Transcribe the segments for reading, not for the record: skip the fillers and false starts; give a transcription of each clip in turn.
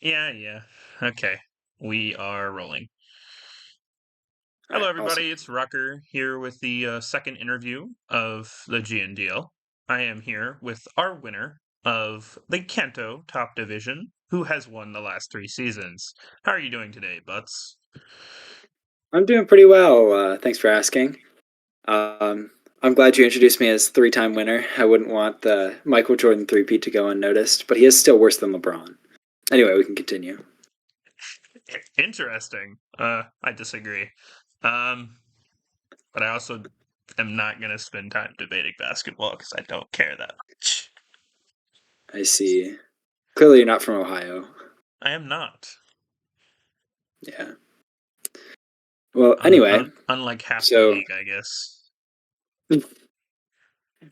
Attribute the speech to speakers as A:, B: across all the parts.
A: Yeah. Okay. We are rolling.
B: All
A: Hello,
B: right,
A: everybody.
B: awesome.
A: It's Rucker here with the second interview of the Gndl. I am here with our winner of the Kanto Top Division, who has won the last 3 seasons. How are you doing today, Butz?
B: I'm doing pretty well. Thanks for asking. I'm glad you introduced me as three-time winner. I wouldn't want the Michael Jordan three-peat to go unnoticed, but he is still worse than LeBron. Anyway, we can continue.
A: Interesting. I disagree. Um, but I also am not going to spend time debating basketball because I don't care that much.
B: I see. Clearly, you're not from Ohio.
A: I am not.
B: Yeah. Well, anyway,
A: Unlike half the
B: so
A: league, I guess.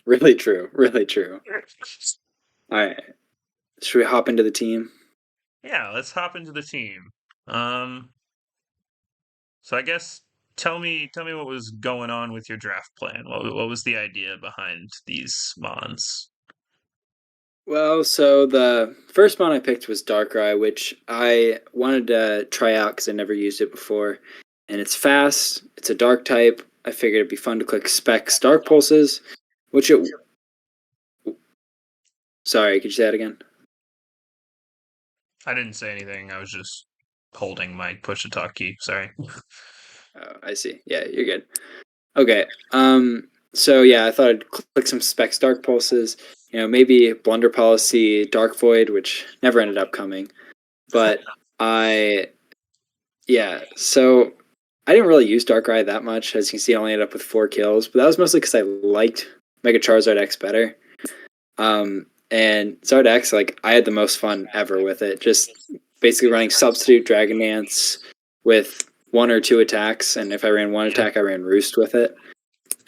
B: really true. Really true. All right. Should we hop into the team?
A: Yeah, let's hop into the team. Um, so I guess tell me what was going on with your draft plan. What was the idea behind these mons?
B: Well, so the first mod I picked was Darkrai, which I wanted to try out because I never used it before. And it's fast, it's a dark type. I figured it'd be fun to click specs dark pulses, which it. Sorry, could you say that again?
A: I didn't say anything. I was just holding my push to talk key. Sorry.
B: Oh, I see. Yeah, you're good. Okay. So yeah, I thought I'd click some specs dark pulses. Maybe blunder policy dark void, which never ended up coming. But I Yeah, so I didn't really use Darkrai that much. As you can see, I only ended up with 4 kills, but that was mostly because I liked Mega Charizard X better. And Zard X, like, I had the most fun ever with it. Just basically running Substitute Dragon Dance with 1 or 2 attacks, and if I ran one
A: Yeah.
B: attack, I ran Roost with it.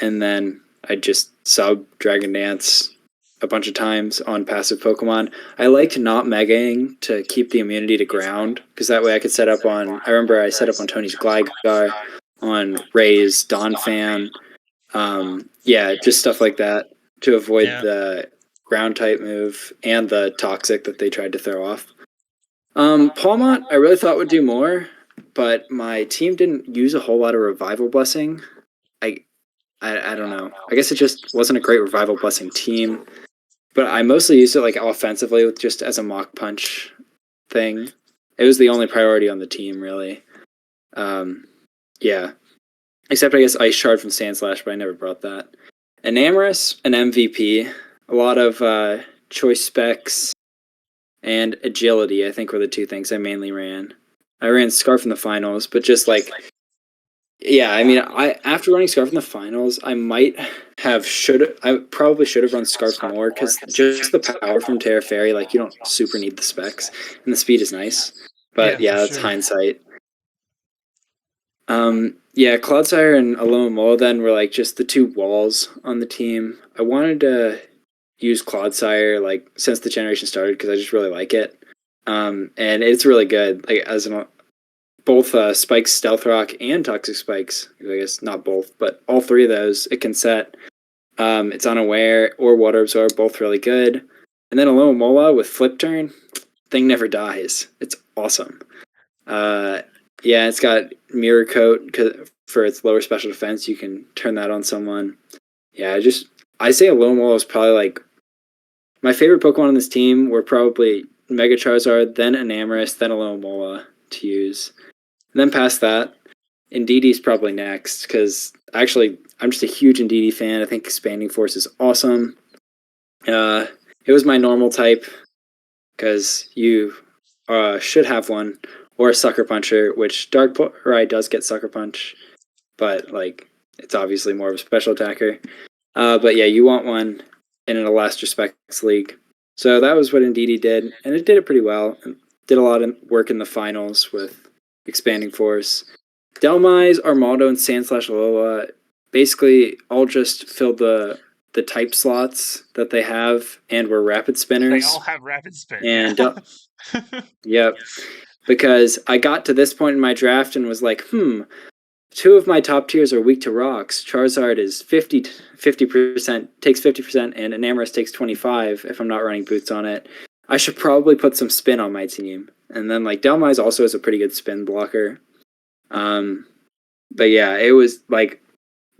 B: And then I just sub Dragon Dance a bunch of times on passive Pokemon. I liked not megaing to keep the immunity to ground because that way I could set up on. I remember I set up on Tony's Gligar, on Ray's Donphan. Yeah, just stuff like that to avoid
A: Yeah.
B: the ground type move and the toxic that they tried to throw off. Palmont, I really thought would do more, but my team didn't use a whole lot of Revival Blessing. I I don't know. I guess it just wasn't a great Revival Blessing team. But I mostly used it like offensively, just as a mock punch thing. It was the only priority on the team, really. Um, yeah, except I guess Ice Shard from Sandslash, but I never brought that. Enamorous, an MVP. A lot of choice specs and agility, I think, were the two things I mainly ran. I ran Scarf in the finals, but just like yeah, I mean, I after running Scarf in the finals, I probably should have run Scarf more because just the power from Terra Fairy, like you don't super need the specs, and the speed is nice.
A: Yeah,
B: But
A: for
B: yeah, that's
A: sure.
B: hindsight. Yeah, Cloudsire and Alomomola then were like just the two walls on the team. I wanted to use Cloudsire like since the generation started because I just really like it. And it's really good. Like as an both Spikes, Stealth Rock, and Toxic Spikes. I guess not both, but all three of those it can set. It's Unaware or Water Absorb, both really good. And then Alomomola with Flip Turn, thing never dies. It's awesome. Uh, yeah, it's got Mirror Coat for its lower special defense. You can turn that on someone. Yeah, I say Alomomola is probably like my favorite Pokemon on this team. Were probably Mega Charizard, then Enamorous, then Alomomola to use. And then past that, Indeedee probably next because actually I'm just a huge Indeedee fan. I think Expanding Force is awesome. Uh, it was my normal type because you should have one or a Sucker Puncher, which Darkrai does get Sucker Punch, but like it's obviously more of a special attacker. But yeah, you want one in an Elastrospects league. So that was what Indeedee did, and it did it pretty well. And did a lot of work in the finals with Expanding Force. Delmise, Armado, and Sandslash Alola basically all just filled the type slots that they have and were rapid
A: They all
B: spinners.
A: have rapid spin. Yeah.
B: And yep, because I got to this point in my draft and was like, two of my top tiers are weak to rocks. Charizard is 50% takes 50%, and Enamorous takes 25 if I'm not running boots on it. I should probably put some spin on my team. And then like Delmise also is a pretty good spin blocker. But yeah, it was like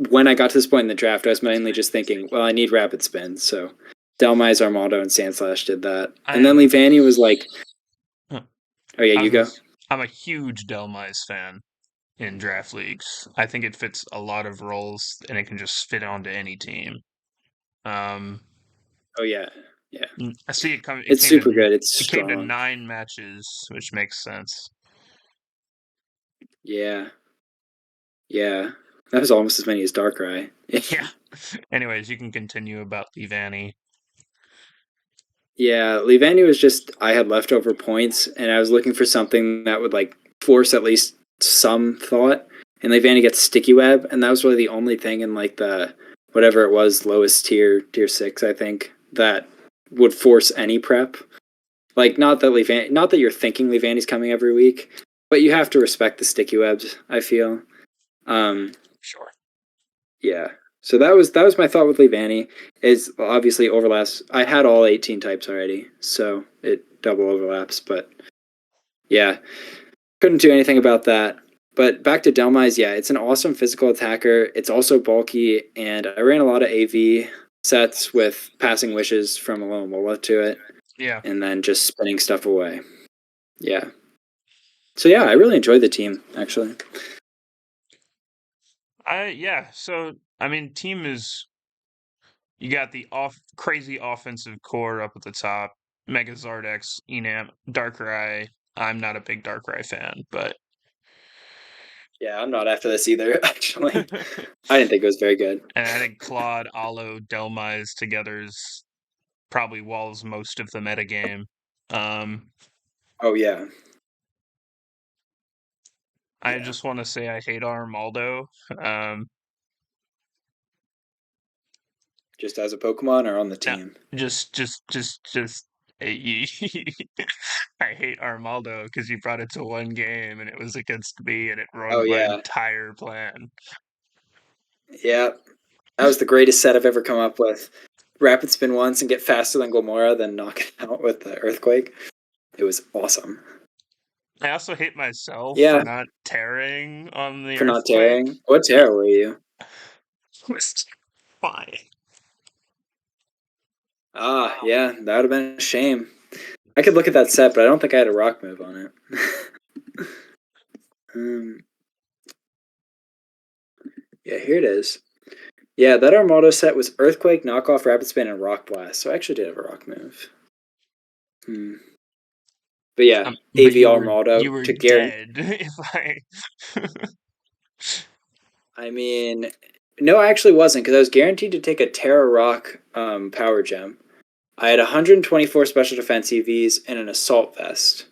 B: when I got to this point in the draft, I was mainly just thinking, well, I need rapid spins. So Delmise, Armaldo, and Sandslash did that. And then Levani was like, oh yeah, you go.
A: I'm a huge Delmise fan in draft leagues. I think it fits a lot of roles and it can just fit onto any team.
B: Oh yeah, yeah.
A: I see it coming.
B: It's super good. It's
A: It came to
B: strong.
A: 9 matches, which makes sense.
B: Yeah, yeah. That was almost as many as Darkrai.
A: Yeah. Anyways, you can continue about Levani.
B: Yeah, Levani was just I had leftover points and I was looking for something that would like force at least some thought. And Levani gets Sticky Web, and that was really the only thing in like the whatever it was, lowest tier 6, I think, that would force any prep. Like not that you're thinking Levani's coming every week, but you have to respect the Sticky Webs, I feel.
A: Sure.
B: Yeah. So that was my thought with Levani. Is obviously overlaps. I had all 18 types already, so it double overlaps. But yeah, couldn't do anything about that. But back to Delmise, yeah, it's an awesome physical attacker. It's also bulky, and I ran a lot of AV sets with passing wishes from Alomomola to it.
A: Yeah.
B: And then just spinning stuff away. Yeah. So yeah, I really enjoyed the team, actually.
A: So I mean, team is you got the crazy offensive core up at the top. Mega Zardex, Enam, Darkrai. I'm not a big Darkrai fan, but
B: yeah, I'm not after this either, actually. I didn't think it was very good.
A: And I think Claude, Alo, Delmise together's probably walls most of the metagame.
B: Oh yeah.
A: I just want to say I hate Armaldo.
B: Just as a Pokemon or on the team?
A: No, just. I hate Armaldo because you brought it to one game and it was against me and it ruined my entire plan.
B: Yeah. That was the greatest set I've ever come up with. Rapid spin once and get faster than Gomora, then knock it out with the Earthquake. It was awesome.
A: I also hate myself for not tearing on the Earthquake.
B: For not tearing? What tear were you?
A: Fine.
B: Yeah, that would have been a shame. I could look at that set, but I don't think I had a rock move on it. Yeah, here it is. Yeah, that Armaldo set was Earthquake, Knockoff, Rapid Spin, and Rock Blast. So I actually did have a rock move. But yeah, AV Armaldo.
A: You were dead if I...
B: I mean, no, I actually wasn't, because I was guaranteed to take a Terra Rock Power Gem. I had 124 Special Defense EVs and an Assault Vest.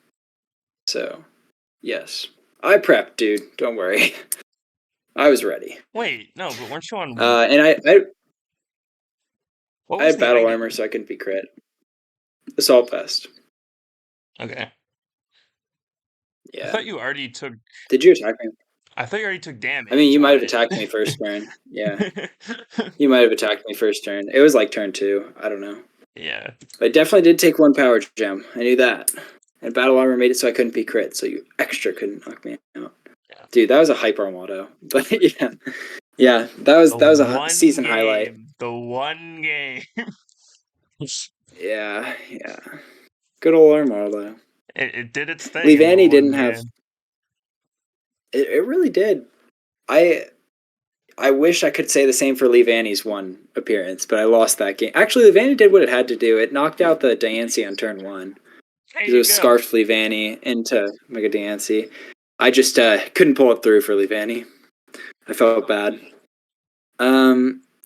B: So, yes. I prepped, dude. Don't worry. I was ready.
A: Wait, no, but weren't you on...
B: and I had Battle Armor, so I couldn't be crit. Assault Vest.
A: Okay.
B: Yeah.
A: I thought you already took...
B: Did you attack me?
A: I thought you already took damage.
B: I mean, you might have attacked me first turn. Yeah. You might have attacked me first turn. It was like turn 2. I don't know.
A: Yeah.
B: But I definitely did take 1 Power Gem. I knew that. And Battle Armor made it so I couldn't be crit, so you extra couldn't knock me out. Yeah. Dude, that was a hype Armaldo. But yeah. Yeah, that was a season highlight.
A: The one game.
B: Yeah. Good old Armaldo.
A: It did its thing.
B: Levani didn't have... It really did. I wish I could say the same for Levani's one appearance, but I lost that game. Actually, Levani did what it had to do. It knocked out the Diancie on turn 1. It was scarfed Levani into Mega Diancie. I just couldn't pull it through for Levani. I felt bad.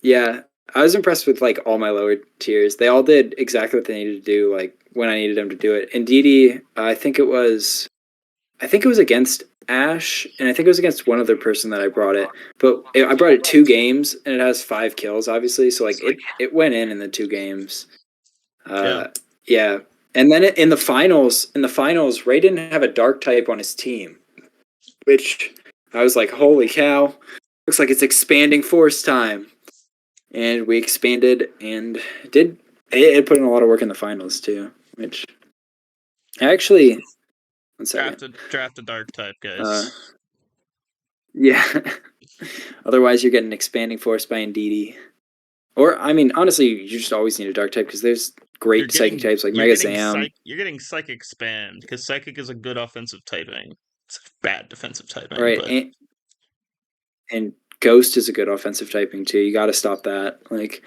B: Yeah, I was impressed with like all my lower tiers. They all did exactly what they needed to do, like when I needed them to do it. And Didi, I think it was against Ash, and I think it was against one other person that I brought it. But I brought it 2 games, and it has 5 kills, obviously. So like it went in the 2 games. Yeah. And then in the finals, Ray didn't have a dark type on his team, which I was like, holy cow! Looks like it's expanding force time. And we expanded, and it put in a lot of work in the finals too, which actually. One second.
A: Draft a dark type,
B: Uh,
A: guys.
B: yeah. Otherwise, you're getting expanding force by Ndidi. Or, I mean, honestly, you just always need a dark type because there's great psychic types like Mega Zam.
A: You're getting psychic spam because psychic is a good offensive typing. It's a bad defensive typing,
B: Right.
A: but
B: And Ghost is a good offensive typing too. You got to stop that. Like,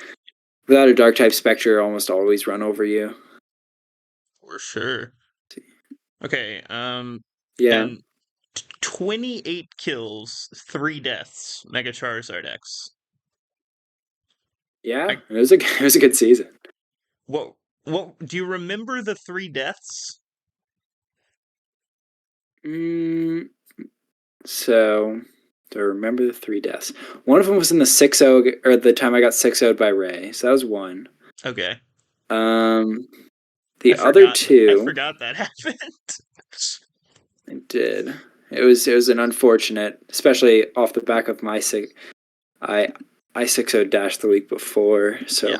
B: without a dark type, Spectre almost always run over you.
A: for sure. Okay,
B: Yeah.
A: and 28 kills, 3 deaths, Mega Charizard X.
B: Yeah, it was a good season.
A: What do you remember the 3 deaths?
B: So, do I remember the 3 deaths? One of them was in the 6-0, or the time I got 6-0'd by Ray. So that was one.
A: Okay.
B: The other two,
A: I forgot that happened.
B: I did. It was an unfortunate, especially off the back of my I 6-0 dash the week before, so
A: Yeah.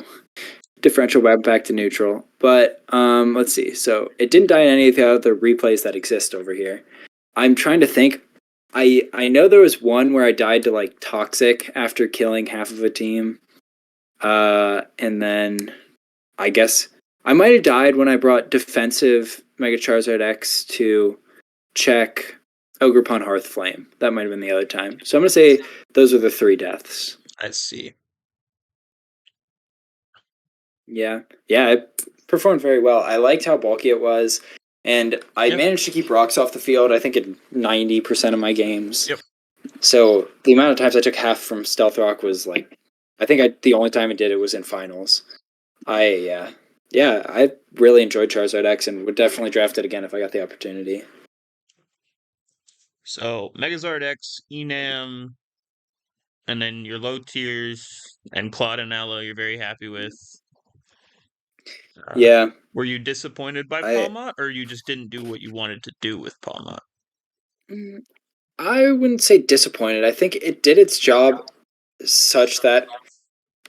B: differential web back to neutral. But let's see. So it didn't die in any of the other replays that exist over here. I'm trying to think. I know there was one where I died to like toxic after killing half of a team. And then I guess I might have died when I brought defensive Mega Charizard X to check Ogerpon Hearthflame. That might have been the other time. So I'm gonna say those are the 3 deaths.
A: I see.
B: Yeah, it performed very well. I liked how bulky it was, and I managed to keep rocks off the field, I think, in 90% of my games.
A: Yep.
B: So the amount of times I took half from Stealth Rock was like, I think the only time I did it was in finals. I really enjoyed Charizard X and would definitely draft it again if I got the opportunity.
A: So Megazord X, Enam, and then your low tiers and Claude and Ella you're very happy with.
B: Yeah.
A: Were you disappointed by Palmot, or you just didn't do what you wanted to do with Palmot?
B: I wouldn't say disappointed. I think it did its job such that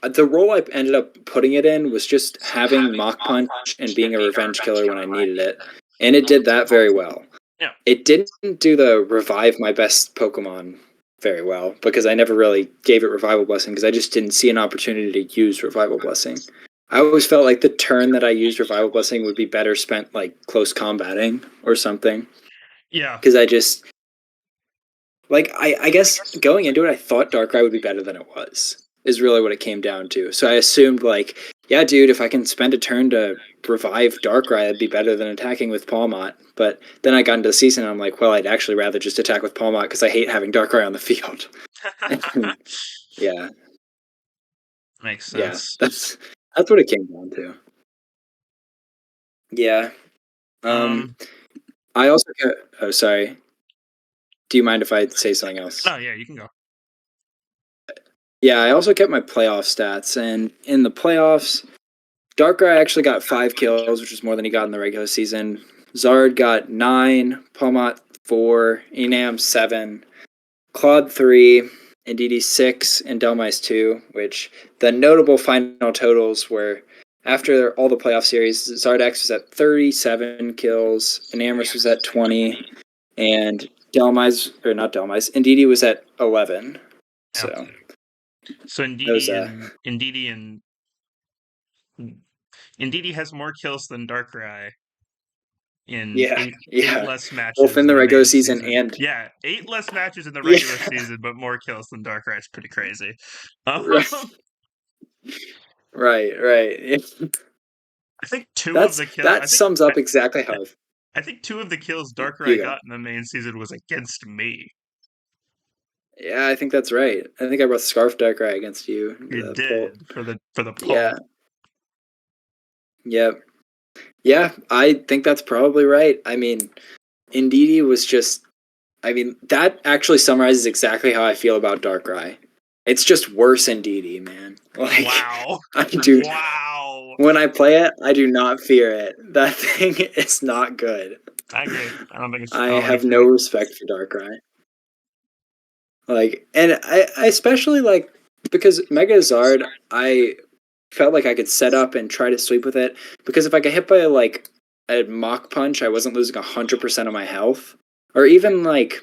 B: the role I ended up putting it in was just having Mach Punch and being a revenge killer when I needed it. And it did that very well.
A: Yeah.
B: It didn't do the revive my best Pokemon very well because I never really gave it Revival Blessing because I just didn't see an opportunity to use Revival Blessing. I always felt like the turn that I used Revival Blessing would be better spent like close combating or something.
A: Yeah.
B: Because I just like I guess going into it I thought Darkrai would be better than it was. Is really what it came down to. So I assumed like, yeah, dude, if I can spend a turn to revive Darkrai, it'd be better than attacking with Palmot. But then I got into the season and I'm like, well, I'd actually rather just attack with Palmot because I hate having Darkrai on the field. Yeah.
A: Makes sense.
B: Yeah. That's what it came down to. Yeah. I also oh sorry. Do you mind if I say something else?
A: Oh yeah, you can go.
B: Yeah, I also kept my playoff stats, and in the playoffs, Darkrai actually got 5 kills, which is more than he got in the regular season. Zard got 9, Palmot 4, Enam 7, Claude 3, Indeedee 6, and Delmise 2, which the notable final totals were after all the playoff series, Zardex was at 37 kills, Enamorous was at 20, and Indeedee was at 11. So
A: Indeedee has more kills than Darkrai in 8 less matches.
B: Both in the regular season and
A: 8 less matches in the regular season, but more kills than Darkrai is pretty crazy.
B: Right.
A: I think of the kills.
B: That sums up exactly how.
A: I think 2 of the kills Darkrai got in the main season was against me.
B: Yeah, I think that's right. I think I brought Scarf Darkrai against you.
A: You did for the pull.
B: Yeah, I think that's probably right. I mean, Indeedee was just. I mean, that actually summarizes exactly how I feel about Darkrai. It's just worse Indeedee, man. Like,
A: wow.
B: Wow. When I play it, I do not fear it. That thing is not good.
A: I agree. I don't think it's.
B: I have no respect for Darkrai. Like, and I especially like because Mega Zard, I felt like I could set up and try to sweep with it because if I get hit by like at Mach Punch, I wasn't losing 100% of my health, or even like,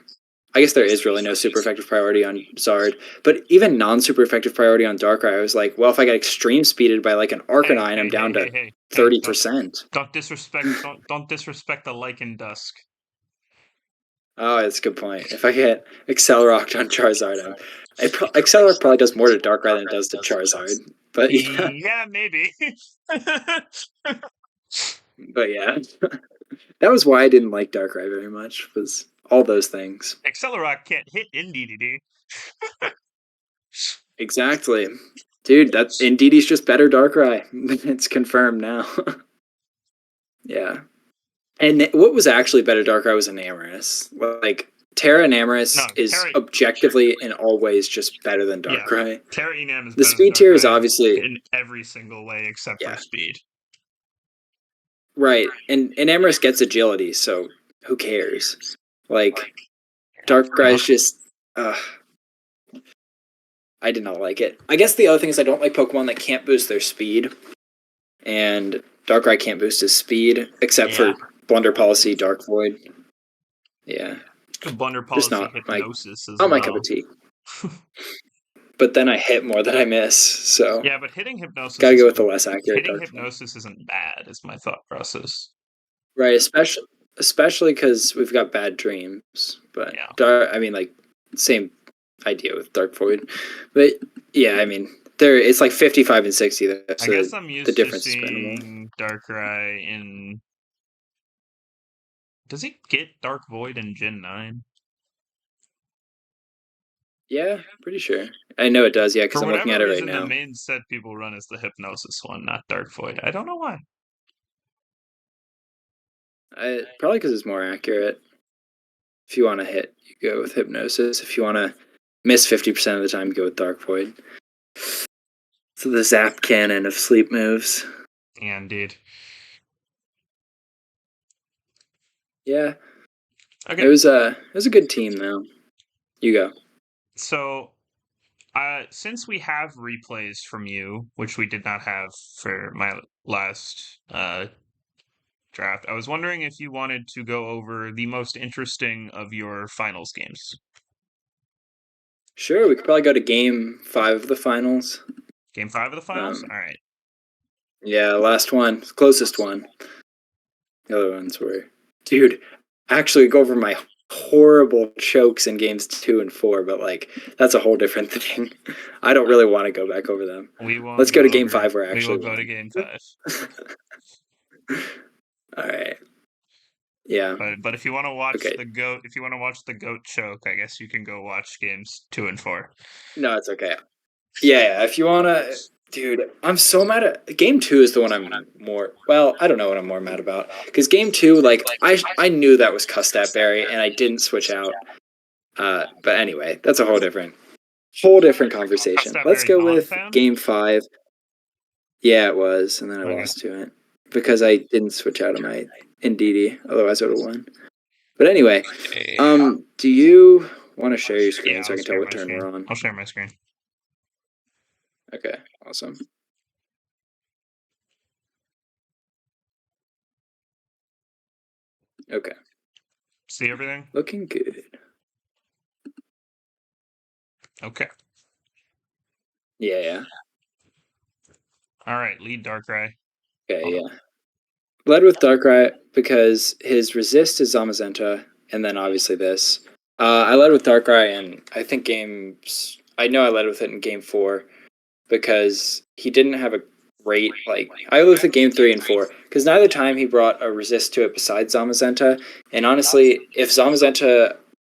B: I guess there is really no super effective priority on Zard, but even non-super effective priority on Darkrai, I was like, well, if I get extreme speeded by like an Arcanine, I'm down to
A: Hey,
B: 30%.
A: don't disrespect the Lycan Dusk.
B: Oh, that's a good point. If I get Accelerocked on Charizard, Accelerock probably does more to Darkrai than it does to Charizard. But yeah,
A: Yeah, maybe.
B: but yeah, that was why I didn't like Darkrai very much. Was all those things.
A: Accelerock can't hit Indeedee.
B: Exactly, dude. That Indeedee's just better Darkrai. It's confirmed now. Yeah, and what was actually better Darkrai was Enamorus. Like Terra Enamorus
A: No,
B: is objectively in all ways just better than
A: yeah,
B: Darkrai.
A: Terra Enam is
B: The
A: better than
B: speed tier is
A: Darkrai
B: obviously
A: in every single way except for
B: yeah.
A: speed.
B: Right, and Amorous gets agility, so who cares? Like Darkrai's just, I did not like it. I guess the other thing is I don't like Pokemon that can't boost their speed, and Darkrai can't boost his speed except for Blunder Policy, Dark Void. Yeah,
A: Blunder
B: just
A: Policy Hypnosis as
B: not my
A: well.
B: cup of tea. But then I hit more than I miss, so
A: yeah. But hitting Hypnosis,
B: gotta go with the less accurate.
A: Hitting Hypnosis isn't bad. Is my thought process.
B: Right, especially because we've got bad dreams. But
A: yeah.
B: I mean, like same idea with Dark Void. But yeah, I mean, it's like 55 and 60. So
A: I guess I'm used
B: the difference
A: to seeing Darkrai in. Does he get Dark Void in Gen 9?
B: Yeah, pretty sure. I know it does, yeah, because I'm looking at it right now.
A: The main set people run is the Hypnosis one, not Dark Void. I don't know why.
B: Probably because it's more accurate. If you want to hit, you go with Hypnosis. If you want to miss 50% of the time, go with Dark Void. So the Zap Cannon of sleep moves.
A: Yeah, indeed.
B: Yeah.
A: Okay.
B: It was a good team though. You go.
A: So since we have replays from you, which we did not have for my last draft, I was wondering if you wanted to go over the most interesting of your finals games.
B: Sure, we could probably go to game 5 of the finals.
A: Game 5 of the finals? All right.
B: Yeah, last one. Closest one. The other ones were... Dude, actually go over my horrible chokes in games 2 and 4, but like, that's a whole different thing. I don't really want to go back over them. Let's go to game 5 where actually...
A: We will go to game 5.
B: All right. Yeah.
A: But if you want to watch the goat choke, I guess you can go watch games 2 and 4.
B: No, it's okay. Yeah, if you wanna, dude, I'm so mad at game 2 is the one I'm more. Well, I don't know what I'm more mad about because game 2, like I knew that was Custat Berry and I didn't switch out. But anyway, that's a whole different conversation. Let's go with game 5. Yeah, it was, and then I lost to it because I didn't switch out of my Indeedee. Otherwise, I would have won. But anyway, do you want to share your screen so I can tell what turn we're on?
A: I'll share my screen.
B: Okay, awesome. Okay.
A: See everything?
B: Looking good.
A: Okay.
B: Yeah.
A: All right, lead Darkrai.
B: Okay, yeah. Led with Darkrai because his resist is Zamazenta, and then obviously this. I led with Darkrai, and I think I know I led with it in game 4 because he didn't have a great I led with it game 3 and 4 because neither time he brought a resist to it besides Zamazenta. And honestly, if Zamazenta,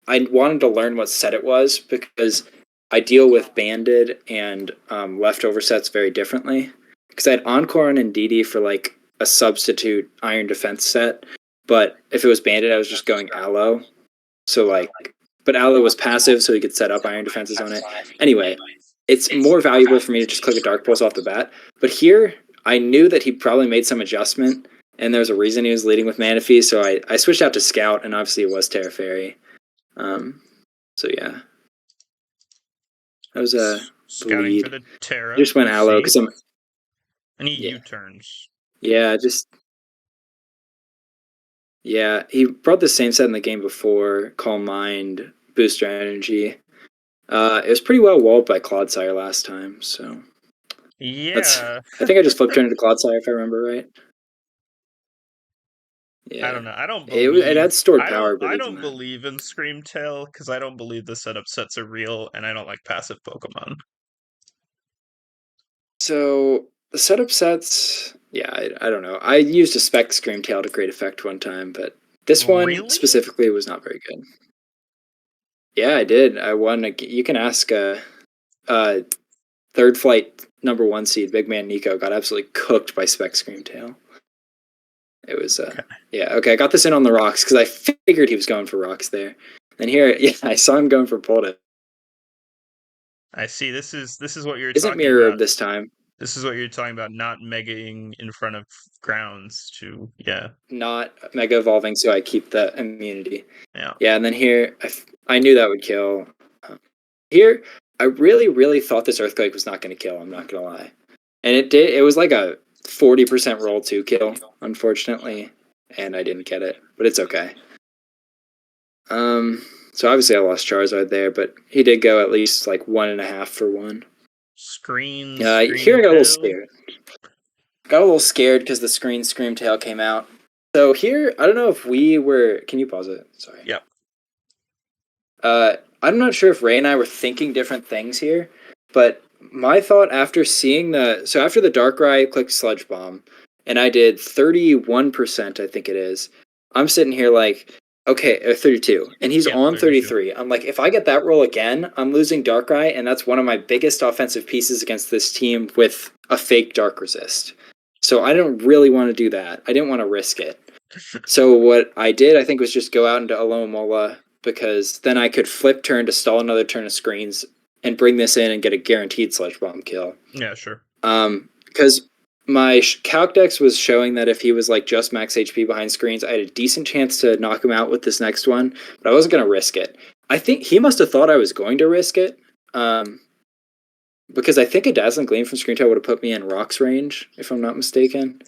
B: I wanted to learn what set it was because I deal with banded and leftover sets very differently. Because I had Encore and Indeedee for like a substitute Iron Defense set, but if it was banded, I was just going Aloe. So but Aloe was passive, so he could set up Iron Defenses on it. Anyway, it's more valuable for me to just click a Dark Pulse off the bat. But here, I knew that he probably made some adjustment, and there was a reason he was leading with Manaphy, so I switched out to Scout, and obviously it was Terra Fairy. So yeah. That was a
A: Scouting for the Terra.
B: Just went Aloe because I'm...
A: Any U-turns?
B: Yeah, just... Yeah, he brought the same set in the game before. Calm Mind, Booster Energy. It was pretty well walled by Clodsire last time, so that's.
A: Yeah.
B: I think I just flipped her into Clodsire if I remember right.
A: I
B: Yeah,
A: don't know. I don't
B: it
A: believe
B: had stored
A: I
B: power,
A: don't
B: but
A: I
B: even
A: don't
B: then.
A: believe in Screamtail because I don't believe the setup sets are real, and I don't like passive Pokemon.
B: So the setup sets, yeah, I don't know. I used a spec Screamtail to great effect one time, but this one
A: Really?
B: specifically was not very good. Yeah, I did. I won. You can ask uh, third flight #1 seed Big Man Nico got absolutely cooked by spec Screamtail. It was
A: Okay.
B: yeah, okay. I got this in on the rocks because I figured he was going for rocks there. And here, yeah, I saw him going for Polta.
A: I see. This is what you're
B: Isn't
A: talking
B: Mirror
A: about.
B: this time.
A: This is what you're talking about. Not megaing in front of grounds to yeah
B: Not Mega Evolving, so I keep the immunity.
A: yeah.
B: Yeah, and then here, I knew that would kill. Here, I really thought this Earthquake was not going to kill. I'm not going to lie. And it did. It was like a 40% roll to kill, unfortunately. And I didn't get it, but it's okay. So obviously I lost Charizard there, but he did go at least like 1.5 for 1. Here I got a little
A: Screamtail.
B: scared. Got a little scared because the Screamtail came out. So here, I don't know if we were. Can you pause it? Sorry.
A: Yep.
B: I'm not sure if Ray and I were thinking different things here, but my thought after seeing after the Darkrai I clicked Sludge Bomb, and I did 31%, I think it is. I'm sitting here like, okay, 32, and he's
A: Yep.
B: on
A: 32.
B: 33. I'm like, if I get that roll again, I'm losing Darkrai, and that's one of my biggest offensive pieces against this team with a fake Dark Resist. So I don't really want to do that. I didn't want to risk it. So what I did, I think, was just go out into Alomomola because then I could flip turn to stall another turn of screens and bring this in and get a guaranteed Sludge Bomb kill.
A: Yeah, sure.
B: Because my Calc Dex was showing that if he was like just max HP behind screens, I had a decent chance to knock him out with this next one, but I wasn't going to risk it. I think he must have thought I was going to risk it. Because I think a Dazzling Gleam from Screentail would have put me in Rock's range, if I'm not mistaken.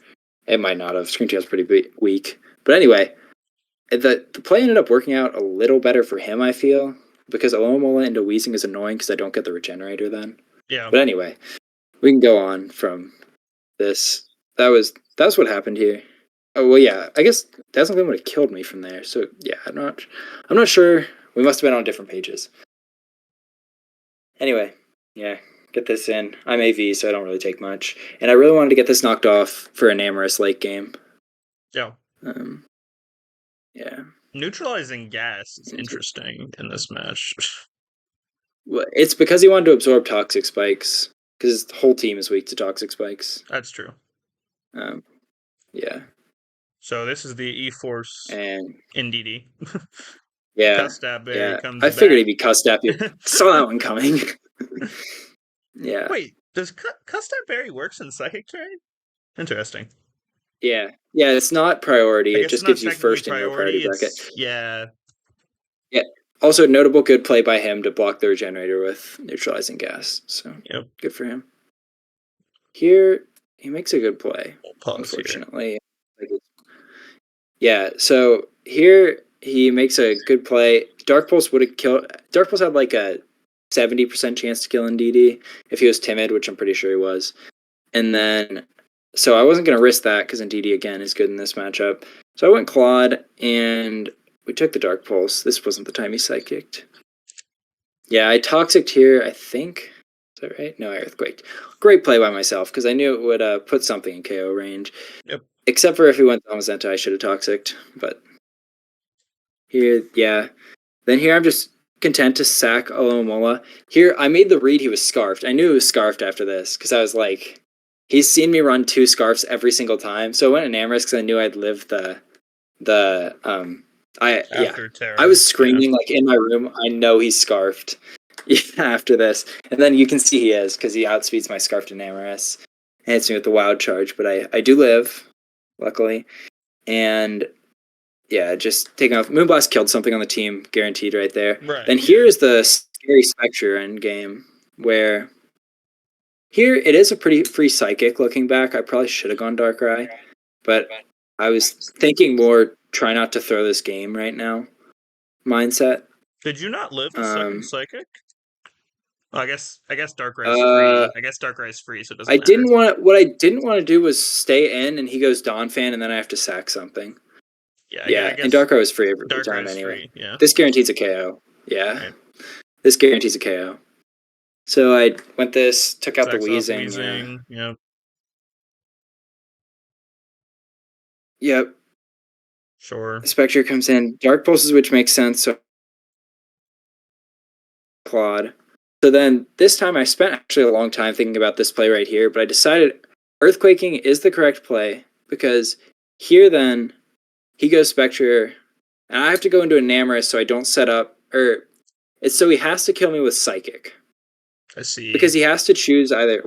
B: It might not have. Screentail's pretty weak. But anyway, the play ended up working out a little better for him, I feel, because Alomomola into Weezing is annoying because I don't get the Regenerator then.
A: Yeah.
B: But anyway, we can go on from this. That's what happened here. Oh well, yeah. I guess Dazzling Gleam would have killed me from there. So yeah, I'm not sure. We must have been on different pages. Anyway, yeah. Get this in. I'm AV, so I don't really take much. And I really wanted to get this knocked off for an Amorous late game.
A: Yeah.
B: Yeah.
A: Neutralizing gas is interesting in this match.
B: Well, it's because he wanted to absorb Toxic Spikes, because his whole team is weak to Toxic Spikes.
A: That's true.
B: Yeah.
A: So this is the E-Force
B: And
A: NDD.
B: yeah.
A: Custab Berry
B: Yeah.
A: comes
B: I figured
A: back.
B: he'd be Custap. Saw that one coming. Yeah.
A: Wait, does Custab Berry works in Psychic Terrain? Interesting.
B: Yeah. Yeah, it's not priority.
A: I
B: It
A: guess it's
B: just
A: not
B: gives you
A: technically
B: first in your priority bracket.
A: yeah.
B: Yeah. Also, notable good play by him to block the Regenerator with neutralizing gas. So
A: Yep.
B: good for him. Here, he makes a good play.
A: We'll pause
B: unfortunately. Yeah, so here he makes a good play. Dark Pulse would have killed. Dark Pulse had like a 70% chance to kill Ndidi if he was timid, which I'm pretty sure he was. And then, so I wasn't going to risk that because Ndidi again is good in this matchup. So I went Claude and we took the Dark Pulse. This wasn't the time he Psychicked. Yeah, I Toxiced here, I think. Is that right? No, I Earthquaked. Great play by myself because I knew it would put something in KO range.
A: Yep.
B: Except for if he went Zamazenta, I should have Toxiced. But here, yeah. Then here I'm just content to sack Alomomola. Here, I made the read he was Scarfed. I knew he was Scarfed after this because I was like, he's seen me run 2 Scarfs every single time. So I went in Amorous because I knew I'd live
A: After Terra.
B: I was screaming like in my room. I know he's Scarfed. Yeah, after this, and then you can see he is because he outspeeds my Scarfed and Amorous. And hits me with the Wild Charge, but I do live, luckily, and yeah, just taking off. Moonblast killed something on the team, guaranteed right there.
A: Right.
B: Then here's the scary Spectre end game, where here it is a pretty free Psychic. Looking back, I probably should have gone Darkrai, but I was thinking more try not to throw this game right now mindset.
A: Did you not live the second psychic? Well, I guess Darkrai's free. I guess Darkrai's free, so it doesn't matter.
B: What I didn't want to do was stay in, and he goes Donphan, and then I have to sack something. Yeah, and Darkrai was free every time anyway.
A: Free, yeah.
B: This guarantees a KO. Yeah, right. This guarantees a KO. So I went this, took out the Weezing.
A: Yep.
B: Yep.
A: Sure.
B: Spectre comes in. Dark Pulses, which makes sense. So Claude. So then this time I spent actually a long time thinking about this play right here, but I decided Earthquaking is the correct play because here then he goes Spectre, and I have to go into Enamorous so I don't set up, so he has to kill me with Psychic.
A: I see.
B: Because he has to choose either,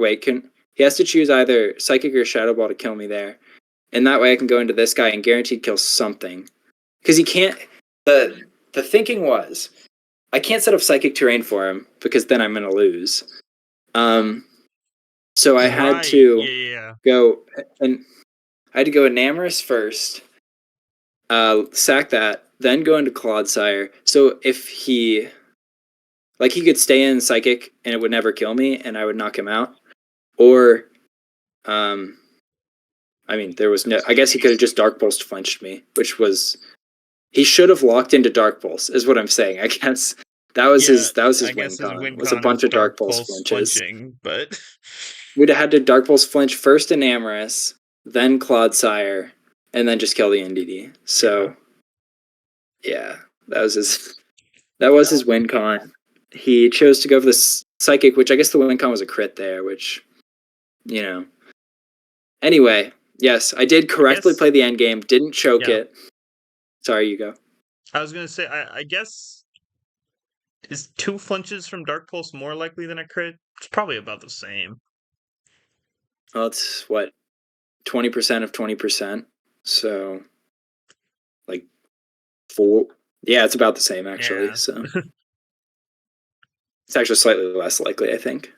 B: he has to choose either Psychic or Shadow Ball to kill me there. And that way I can go into this guy and guaranteed kill something. Because he can't, the thinking was, I can't set up Psychic Terrain for him because then I'm going to lose. So I had to go, and I had to go Enamorous first, sack that, then go into Clodsire. So if he could stay in Psychic and it would never kill me and I would knock him out. Or, there was no, I guess he could have just Dark Pulse flinched me, which was, he should have locked into Dark Pulse, is what I'm saying. I guess that was his win con. Was a bunch of Dark Pulse flinches.
A: But
B: we'd have had to Dark Pulse flinch first Enamorous, then Clodsire, and then just kill the NDD. So, yeah, that was his win con. He chose to go for the Psychic, which I guess the win con was a crit there, which, Anyway, yes, I did correctly play the end game, didn't choke it. Sorry, you go.
A: I was going to say, I guess, is 2 flinches from Dark Pulse more likely than a crit? It's probably about the same.
B: Well, it's, 20% of 20%? So, 4... Yeah, it's about the same, actually, so... It's actually slightly less likely, I think.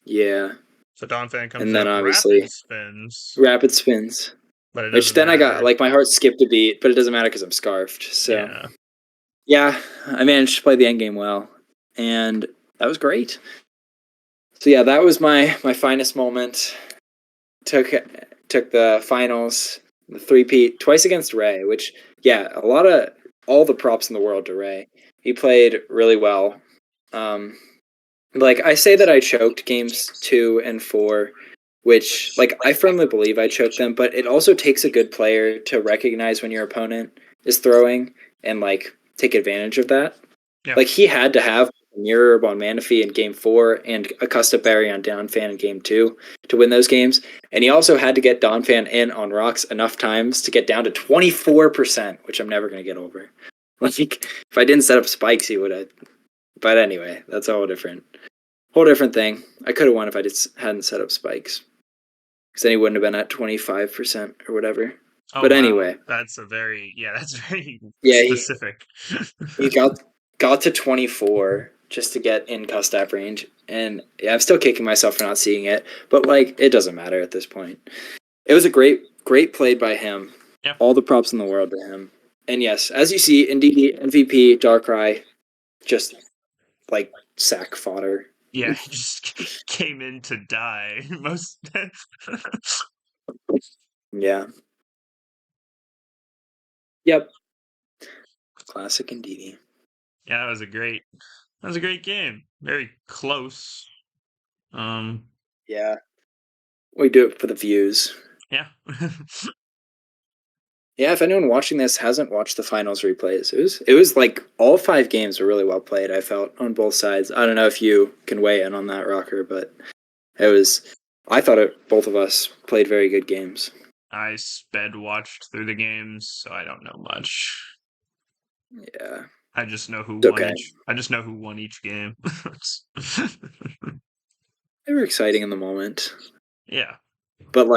B: Yeah.
A: So Donphan comes
B: and then
A: up,
B: obviously rapid spins.
A: But
B: which then matter. I got, my heart skipped a beat, but it doesn't matter because I'm scarfed. So, yeah, I managed to play the endgame well, and that was great. So yeah, that was my finest moment. Took the finals, the 3-peat, twice against Ray, which, all the props in the world to Ray. He played really well. I say that I choked games 2 and 4, which, I firmly believe I choked them, but it also takes a good player to recognize when your opponent is throwing and, take advantage of that. Yeah. He had to have a Mirror Orb on Manaphy in Game 4 and a Custom Berry on Donphan in Game 2 to win those games, and he also had to get Donphan in on rocks enough times to get down to 24%, which I'm never going to get over. If I didn't set up spikes, he would have... But anyway, that's a whole different thing. I could have won if I hadn't set up spikes. Because then he wouldn't have been at 25% or whatever. Oh, but anyway.
A: That's very specific.
B: He got to 24 just to get in Custap range. And I'm still kicking myself for not seeing it. But it doesn't matter at this point. It was a great play by him. Yeah. All the props in the world to him. And yes, as you see, indeed, MVP, Darkrai, just sack fodder.
A: Yeah, he just came in to die.
B: Yeah. Yep. Classic indeed.
A: Yeah, that was a great game. Very close.
B: Yeah. We do it for the views.
A: Yeah.
B: Yeah, if anyone watching this hasn't watched the finals replays, it was all 5 games were really well played, I felt, on both sides. I don't know if you can weigh in on that, Rocker, but I thought both of us played very good games.
A: I sped watched through the games, so I don't know much.
B: Yeah.
A: I just know who won each game.
B: They were exciting in the moment.
A: Yeah.
B: But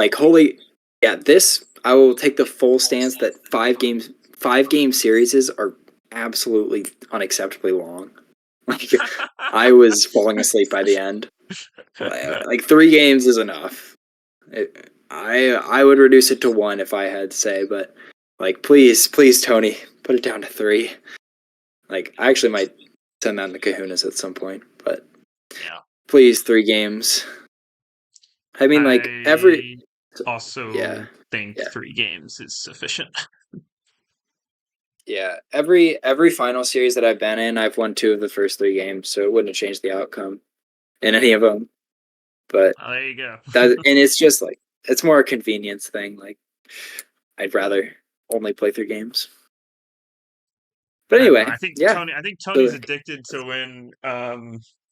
B: this, I will take the full stance that 5-game series are absolutely unacceptably long. I was falling asleep by the end. 3 games is enough. I would reduce it to 1 if I had to say, but like please, please, Tony, put it down to 3. Like I actually might send that in the kahunas at some point, but
A: Yeah.
B: please 3 games. I mean, like
A: I also
B: yeah,
A: think
B: yeah,
A: 3 games is sufficient.
B: yeah. Every final series that I've been in, I've won 2 of the first 3 games, so it wouldn't have changed the outcome in any of them. But
A: There you go.
B: that, and it's just like it's more a convenience thing. Like I'd rather only play 3 games. But
A: I don't know.
B: anyway,
A: I think
B: yeah.
A: Tony. I think Tony's
B: So,
A: addicted to when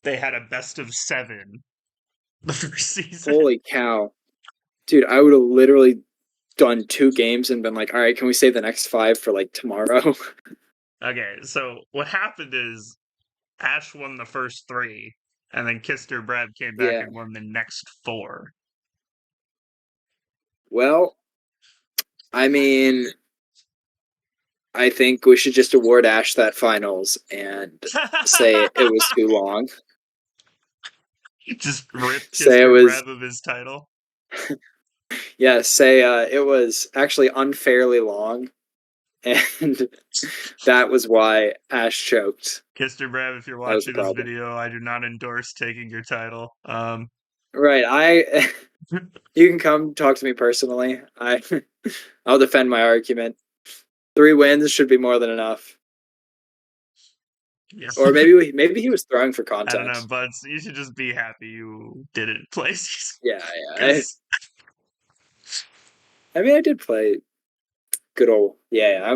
A: they had a best of 7 the first season.
B: holy cow, dude! I would have literally done 2 games and been like, all right, can we save the next 5 for like tomorrow?
A: Okay, so what happened is Ash won the first 3, and then Kister Brad came back
B: Yeah.
A: and won the next 4.
B: Well, I mean, I think we should just award Ash that finals and say it was too long.
A: Just ripped
B: Say it
A: Kister
B: was,
A: Brad of his title.
B: yeah, say it was actually unfairly long, and that was why Ash choked.
A: Kister Brad, if you're
B: That was the
A: watching this
B: problem.
A: video, I do not endorse taking your title.
B: Right. You can come talk to me personally. I'll defend my argument. 3 wins should be more than enough.
A: Yeah.
B: Or maybe he was throwing for
A: I don't know,
B: context.
A: Butz. You should just be happy you didn't play season.
B: Yeah, yeah.
A: Because
B: I mean, I did play good old. Yeah,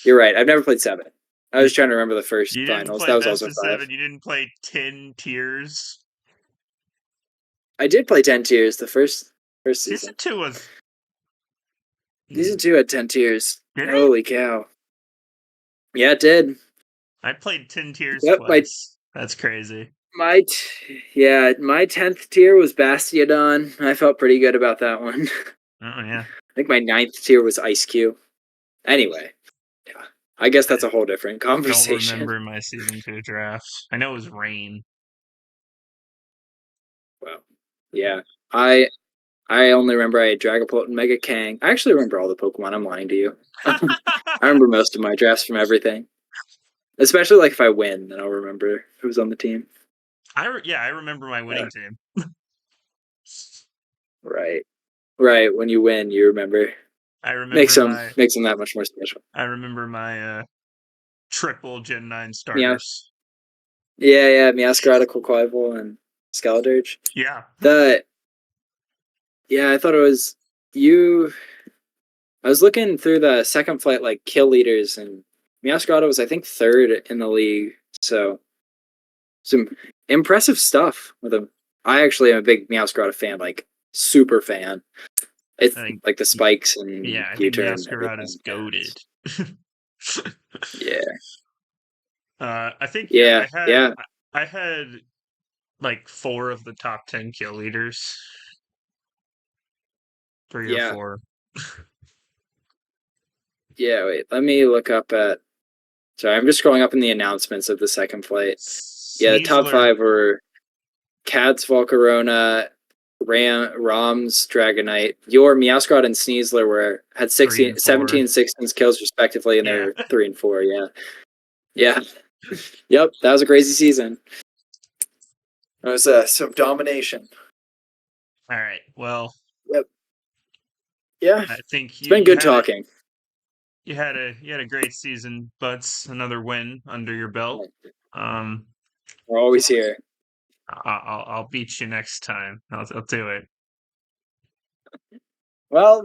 B: You're right. I've never played 7. I was trying to remember the first
A: you didn't
B: finals.
A: play
B: That was
A: best
B: also
A: of
B: 5.
A: 7. You didn't play 10 tiers.
B: I did play 10 tiers the first
A: Season
B: season.
A: 2 was.
B: Season 2 had 10 tiers.
A: Did it?
B: Holy cow! Yeah, it did.
A: I played 10 tiers
B: Yep.
A: twice. That's crazy.
B: Yeah, my 10th tier was Bastiodon. I felt pretty good about that one.
A: Oh, yeah.
B: I think my 9th tier was Ice Cube. Anyway, yeah, I guess
A: I
B: that's a whole different
A: don't
B: conversation.
A: remember my season 2 draft. I know it was Rain.
B: Well, yeah, I I only remember I had Dragapult and Mega Kang. I actually remember all the Pokemon. I'm lying to you. I remember most of my drafts from everything. Especially like if I win, then I'll remember who's on the team.
A: I remember my
B: Uh,
A: winning team.
B: right, right. When you win, you remember.
A: I remember my
B: Makes them that much more special.
A: I remember my triple Gen 9
B: Yeah,
A: starters.
B: yeah. Meowscarada, Quaquaval, and Skeledirge.
A: Yeah.
B: The Yeah, I thought it was you. I was looking through the second flight like kill leaders, and Meowscarada was I think 3rd in the league. So some impressive stuff with him. I actually am a big Meowscarada fan, like super fan. It's
A: I think
B: like the spikes and
A: I think
B: U-turn and
A: Meowscarada is
B: everything.
A: goaded.
B: Yeah,
A: I think
B: yeah, yeah,
A: I had like 4 of the top 10 kill leaders. 3 or
B: yeah,
A: 4.
B: yeah. Wait, let me look up at. Sorry, I'm just scrolling up in the announcements of the second flight. Yeah, the top
A: Sneasler.
B: 5 were Cats, Volcarona, Rom's Dragonite. Your Meowscarada and Sneasler had
A: 3 and 4.
B: 17 and 16 kills respectively, and they
A: Yeah.
B: were 3 and 4. Yeah, yeah, yep. That was a crazy season. It was some domination.
A: All right. Well,
B: Yep. Yeah,
A: I think
B: it's been good talking.
A: you had a great season, Butts. Another win under your belt.
B: We're always here.
A: I'll beat you next time. I'll do it.
B: Well,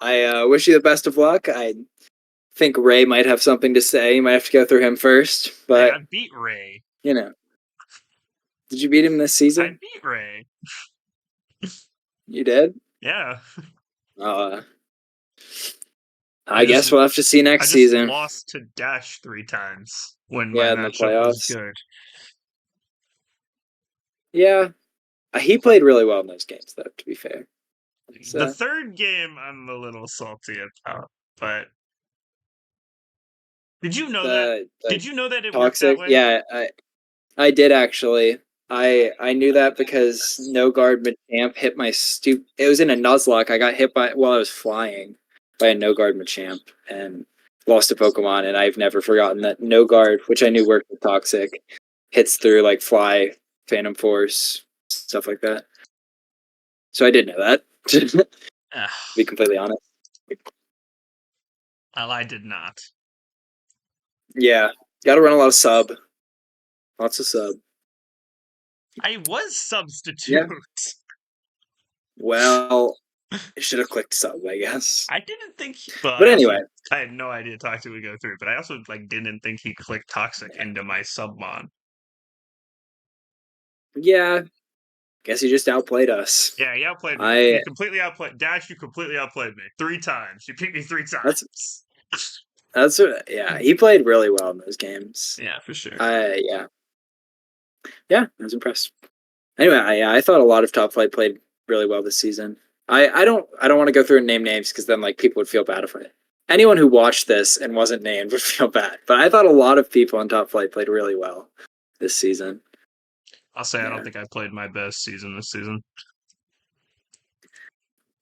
B: I wish you the best of luck. I think Ray might have something to say. You might have to go through him first,
A: Hey,
B: but
A: I beat Ray.
B: you know, did you beat him this
A: I
B: season?
A: beat Ray.
B: You did.
A: Yeah.
B: Uh,
A: I
B: I
A: just
B: guess we'll have to see
A: I
B: next
A: just
B: season.
A: lost to Dash 3 times when my
B: Yeah, in the
A: matchup was
B: playoffs.
A: good.
B: Yeah, he played really well in those games, though. To be fair,
A: The
B: so
A: third game I'm a little salty about, but did you know that?
B: the
A: Did you know that it worked that
B: toxic.
A: way?
B: Yeah, I did actually. I knew that because no guard Machamp hit my It was in a Nuzlocke. I got hit by while I was flying by a no guard Machamp and lost a Pokemon. And I've never forgotten that no guard, which I knew worked with Toxic, hits through like Fly, Phantom Force, stuff like that. So I did know that. To be completely honest.
A: Well, I did not.
B: Yeah, got to run a lot of sub, lots of sub.
A: I was substitute.
B: Yeah. Well, I should have clicked sub, I guess.
A: I didn't think. Well,
B: But anyway,
A: I had no idea Toxic would go through, but I also like didn't think he clicked Toxic into my submon.
B: yeah, guess you just outplayed us.
A: Yeah, he outplayed me.
B: I
A: He completely outplayed Dash. You completely outplayed me 3 times. You beat me 3 times.
B: that's yeah. He played really well in those games.
A: Yeah, for sure.
B: Yeah, I was impressed. Anyway, I thought a lot of top flight played really well this season. I don't want to go through and name names because then like people would feel bad if I. Anyone who watched this and wasn't named would feel bad. But I thought a lot of people on top flight played really well this season.
A: I'll say I don't think I played my best season this season.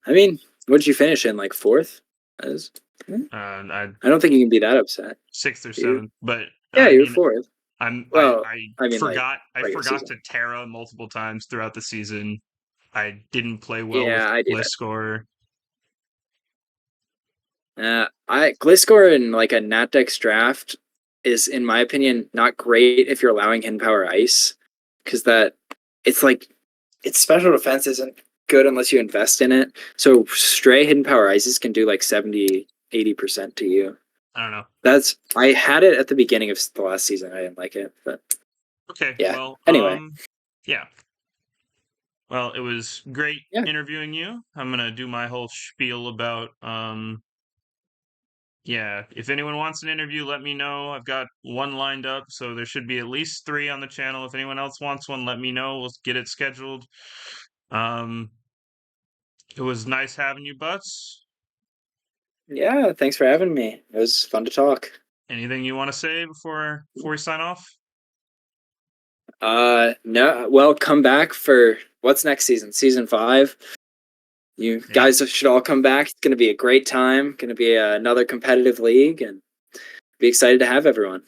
B: I mean, what did you finish in? Like fourth?
A: I
B: don't think you can be that upset.
A: 6th or 7th, but
B: yeah, you're fourth.
A: I
B: mean,
A: forgot
B: like,
A: to Terra multiple times throughout the season. I didn't play well with Gliscor.
B: Gliscor in like a Natdex draft is, in my opinion, not great if you're allowing Hidden Power Ice, because it's like its special defense isn't good unless you invest in it. So stray Hidden Power Ices can do like 70-80% to you.
A: I don't know.
B: I had it at the beginning of the last season. I didn't like it, but
A: okay.
B: Yeah.
A: Well,
B: anyway,
A: yeah. Well, it was great interviewing you. I'm gonna do my whole spiel about yeah, if anyone wants an interview, let me know. I've got one lined up, so there should be at least 3 on the channel. If anyone else wants one, let me know. We'll get it scheduled. It was nice having you, Butz.
B: Yeah, thanks for having me. It was fun to talk.
A: Anything you want to say before we sign off?
B: No. Well, come back for what's next season? Season 5. You guys should all come back. It's going to be a great time. Going to be another competitive league, and be excited to have everyone.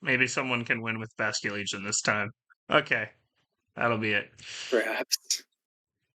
A: Maybe someone can win with Basculegion this time. Okay, that'll be it.
B: Perhaps.